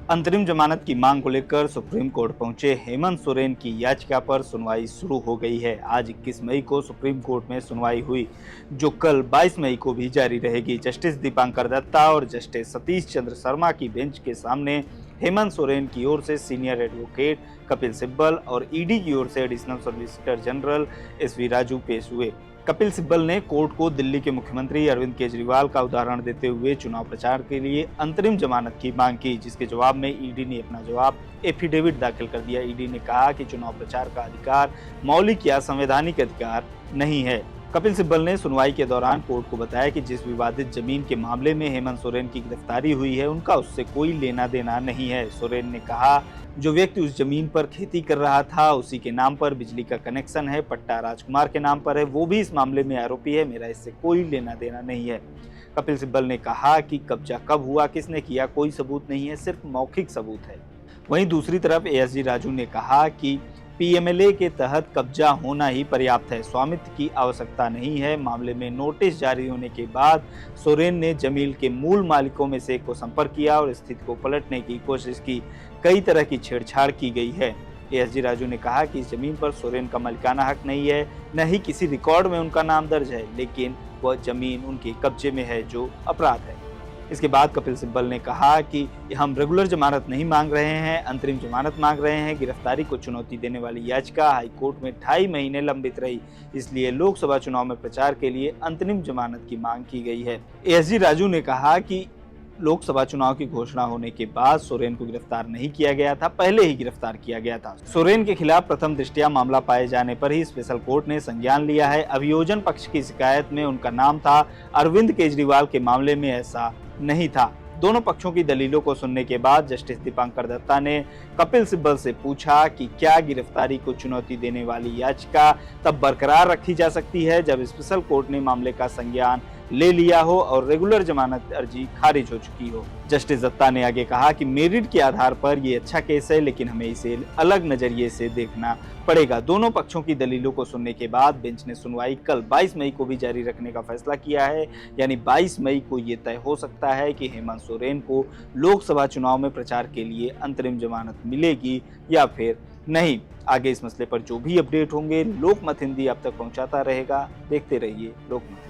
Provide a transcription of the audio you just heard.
अंतरिम जमानत की मांग को लेकर सुप्रीम कोर्ट पहुंचे हेमंत सोरेन की याचिका पर सुनवाई शुरू हो गई है। आज 21 मई को सुप्रीम कोर्ट में सुनवाई हुई, जो कल 22 मई को भी जारी रहेगी। जस्टिस दीपांकर दत्ता और जस्टिस सतीश चंद्र शर्मा की बेंच के सामने हेमंत सोरेन की ओर से सीनियर एडवोकेट कपिल सिब्बल और ईडी की ओर से additional solicitor general SV Raju पेश हुए। कपिल सिब्बल ने कोर्ट को दिल्ली के मुख्यमंत्री अरविंद केजरीवाल का उदाहरण देते हुए चुनाव प्रचार के लिए अंतरिम जमानत की मांग की, जिसके जवाब में ईडी ने अपना जवाब एफिडेविट दाखिल कर दिया। ईडी ने कहा कि चुनाव प्रचार का अधिकार मौलिक या संवैधानिक अधिकार नहीं है। कपिल सिब्बल ने सुनवाई के दौरान कोर्ट को बताया कि जिस विवादित जमीन के मामले में हेमंत सोरेन की गिरफ्तारी हुई है, उनका उससे कोई लेना देना नहीं है। सोरेन ने कहा, जो व्यक्ति उस जमीन पर खेती कर रहा था, उसी के नाम पर बिजली का कनेक्शन है, पट्टा राजकुमार के नाम पर है, वो भी इस मामले में आरोपी है, मेरा इससे कोई लेना देना नहीं है। कपिल सिब्बल ने कहा कि कब्जा कब हुआ, किसने किया, कोई सबूत नहीं है, सिर्फ मौखिक सबूत है। वहीं दूसरी तरफ एएसजी राजू ने कहा कि पीएमएलए के तहत कब्जा होना ही पर्याप्त है, स्वामित्व की आवश्यकता नहीं है। मामले में नोटिस जारी होने के बाद सोरेन ने जमीन के मूल मालिकों में से एक को संपर्क किया और स्थिति को पलटने की कोशिश की। कई तरह की छेड़छाड़ की गई है। एएसजी राजू ने कहा कि इस जमीन पर सोरेन का मालिकाना हक नहीं है, न ही किसी रिकॉर्ड में उनका नाम दर्ज है, लेकिन वह जमीन उनके कब्जे में है, जो अपराध है। इसके बाद कपिल सिब्बल ने कहा कि हम रेगुलर जमानत नहीं मांग रहे हैं, अंतरिम जमानत मांग रहे हैं। गिरफ्तारी को चुनौती देने वाली याचिका हाईकोर्ट में 2.5 महीने लंबित रही, इसलिए लोकसभा चुनाव में प्रचार के लिए अंतरिम जमानत की मांग की गई है। एएसजी राजू ने कहा कि लोकसभा चुनाव की घोषणा होने के बाद सोरेन को गिरफ्तार नहीं किया गया था, पहले ही गिरफ्तार किया गया था। सोरेन के खिलाफ प्रथम दृष्टया मामला पाए जाने पर ही स्पेशल कोर्ट ने संज्ञान लिया है। अभियोजन पक्ष की शिकायत में उनका नाम था, अरविंद केजरीवाल के मामले में ऐसा नहीं था। दोनों पक्षों की दलीलों को सुनने के बाद जस्टिस दीपांकर दत्ता ने कपिल सिब्बल से पूछा कि क्या गिरफ्तारी को चुनौती देने वाली याचिका तब बरकरार रखी जा सकती है जब स्पेशल कोर्ट ने मामले का संज्ञान ले लिया हो और रेगुलर जमानत अर्जी खारिज हो चुकी हो। जस्टिस दत्ता ने आगे कहा कि मेरिट के आधार पर ये अच्छा केस है, लेकिन हमें इसे अलग नजरिए से देखना पड़ेगा। दोनों पक्षों की दलीलों को सुनने के बाद बेंच ने सुनवाई कल 22 मई को भी जारी रखने का फैसला किया है। यानी 22 मई को ये तय हो सकता है कि हेमंत सोरेन को लोकसभा चुनाव में प्रचार के लिए अंतरिम जमानत मिलेगी या फिर नहीं। आगे इस मसले पर जो भी अपडेट होंगे लोकमत हिंदी आप तक पहुंचाता रहेगा। देखते रहिए लोकमत।